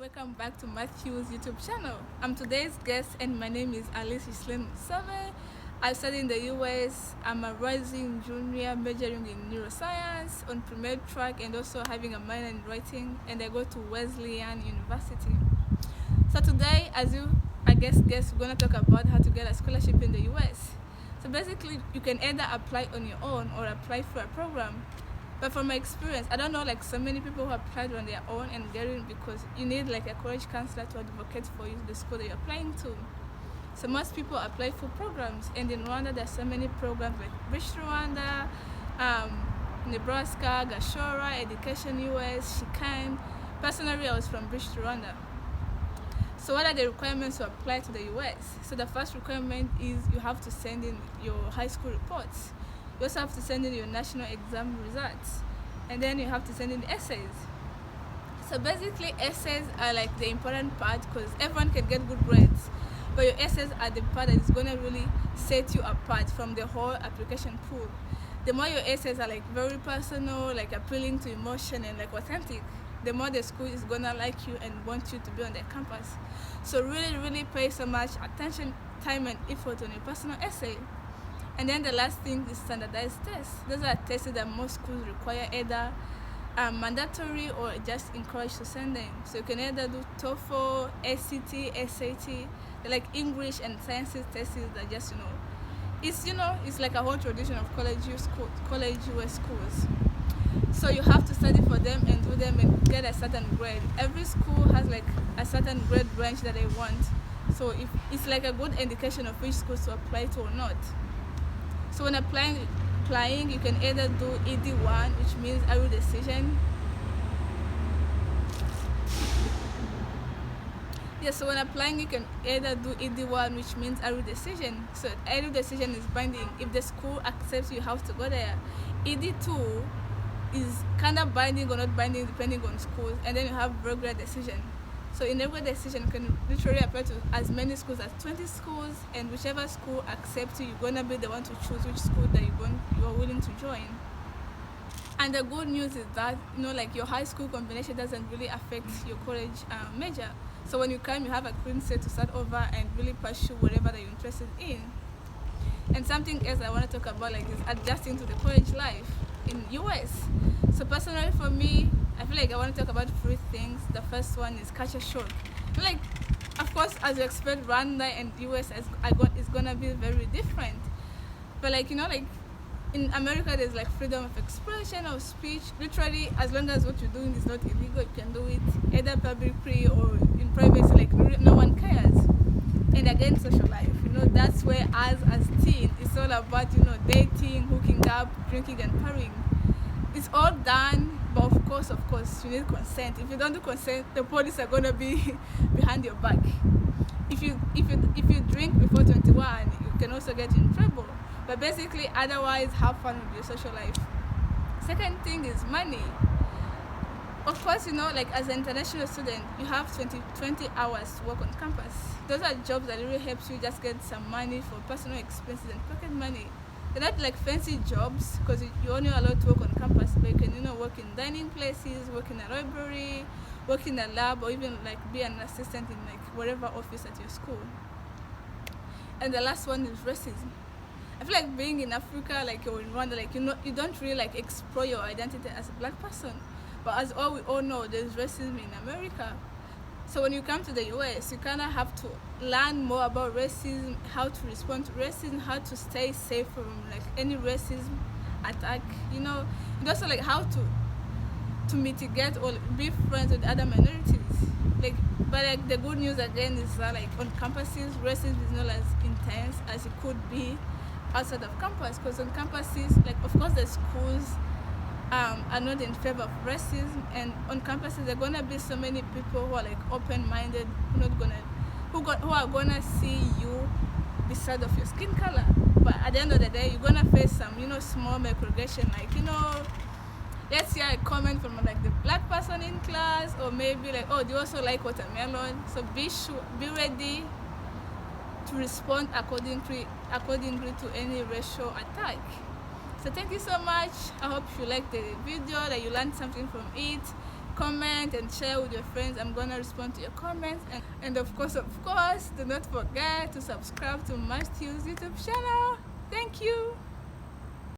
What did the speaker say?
welcome back to Matthew's YouTube channel. I'm today's guest and my name is Alice Islam Save. I study in the US. I'm a rising junior majoring in neuroscience on pre-med track and also having a minor in writing, and I go to Wesleyan University. So today, as you guess, we're gonna talk about how to get a scholarship in the US. So basically, you can either apply on your own or apply for a program. But from my experience, I don't know so many people who applied on their own and get in because you need a college counselor to advocate for you the school that you're applying to. So most people apply for programs, and in Rwanda there's so many programs like British Rwanda, Nebraska, Gashora, Education US, Shikan. Personally, I was from British Rwanda. So what are the requirements to apply to the US? So the first requirement is you have to send in your high school reports. You also have to send in your national exam results, and then you have to send in essays. So basically, essays are the important part because everyone can get good grades, but your essays are the part that is going to really set you apart from the whole application pool. The more your essays are very personal, appealing to emotion and authentic, the more the school is going to like you and want you to be on their campus. So really pay so much attention, time and effort on your personal essay. And then the last thing is standardized tests. Those are tests that most schools require either mandatory or just encouraged to send them. So you can either do TOEFL, ACT, SAT. They're English and sciences tests that just it's like a whole tradition of college US schools. So you have to study for them and do them and get a certain grade. Every school has a certain grade range that they want. So if it's a good indication of which schools to apply to or not. So when applying, you can either do ED1, which means early decision. So when applying, you can either do ED1, which means early decision. So early decision is binding. If the school accepts you have to go there. ED2 is kind of binding or not binding depending on schools. And then you have regular decision. So in regular decision, you can literally apply to as many schools as 20 schools, and whichever school accepts you, you're going to be the one to choose which school that you're willing to join. And the good news is that, your high school combination doesn't really affect your college major. So when you come, you have a clean slate to start over and really pursue whatever that you're interested in. And something else I want to talk about is adjusting to the college life in US. So personally for me, I feel I want to talk about 3 things. The first one is culture shock. Of course, as you expect, Rwanda and US is gonna be very different. But in America, there's freedom of expression or speech. Literally, as long as what you're doing is not illegal, you can do it either publicly or in privacy. No one cares. And again, social life. That's where as teen, it's all about dating, hooking up, drinking, and partying. It's all done. But of course, you need consent. If you don't do consent, the police are gonna be behind your back. If you drink before 21, you can also get in trouble. But basically, otherwise, have fun with your social life. Second thing is money. Of course, as an international student, you have 20 hours to work on campus. Those are jobs that really helps you just get some money for personal expenses and pocket money. They're not fancy jobs because you're only allowed to work on campus, but you can work in dining places, work in a library, work in a lab, or even be an assistant in whatever office at your school. And the last one is racism. I feel being in Africa, or in Rwanda, you don't really explore your identity as a black person. But as we all know, there's racism in America. So when you come to the US, you kind of have to learn more about racism, how to respond to racism, how to stay safe from any racism attack, and also how to mitigate or be friends with other minorities. But the good news again is that on campuses, racism is not as intense as it could be outside of campus. Because on campuses, of course the schools are not in favor of racism, and on campuses there are gonna be so many people who are open-minded, who are gonna see you beside of your skin color. But at the end of the day, you're gonna face some small microaggression, let's say a comment from the black person in class, or maybe oh, do you also like watermelon? So be ready to respond accordingly to any racial attack. So thank you so much. I hope you liked the video, that you learned something from it. comment and share with your friends. I'm gonna respond to your comments, and of course, do not forget to subscribe to Matthew's YouTube channel. Thank you.